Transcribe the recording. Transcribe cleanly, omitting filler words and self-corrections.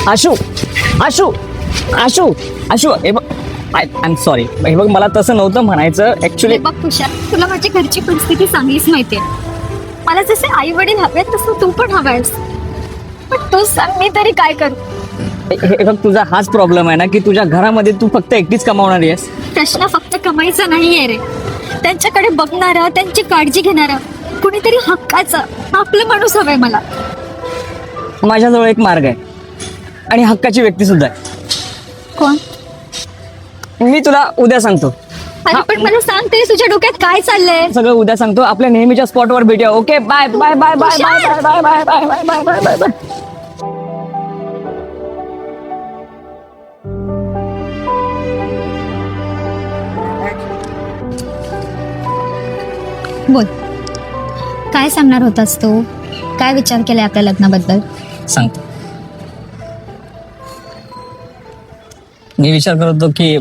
आशू आशू आशू आशू हे बघ I am sorry हे बघ मला तसं नव्हतं म्हणायचं ऍक्च्युली. हे बघ तुषार, तुला माझी घरची परिस्थिती चांगलीच माहितीये. मला जसे आई वडील हवेत तसं तू पण हवायस. पण तू सांग मी तरी काय करू? हे बघ तुझा हाच प्रॉब्लेम आहे ना की तुझ्या घरामध्ये तू फक्त एकटीच कमावणारी आहेस. प्रश्न फक्त कमाईचा नाहीये रे. त्यांच्याकडे बघणारा, त्यांची काळजी घेणारा, कुणीतरी हक्काचा आपला माणूस हवाय मला. माझ्याजवळ एक मार्ग आहे आणि हक्काची व्यक्ती सुद्धा आहे. कोण? मी तुला उद्या सांगतो. अरे पण मला सांग तरी तुझ्या डोक्यात काय चाललंय? सगळं उद्या सांगतो. आपल्या नेहमीच्या स्पॉटवर भेटूया. Okay bye bye bye bye bye bye bye bye bye bye bye bye bye. बोल, काय सांगणार होतास तू? काय विचार केलाय आपल्या लग्नाबद्दल? सांगतो. मी विचार करत होतो की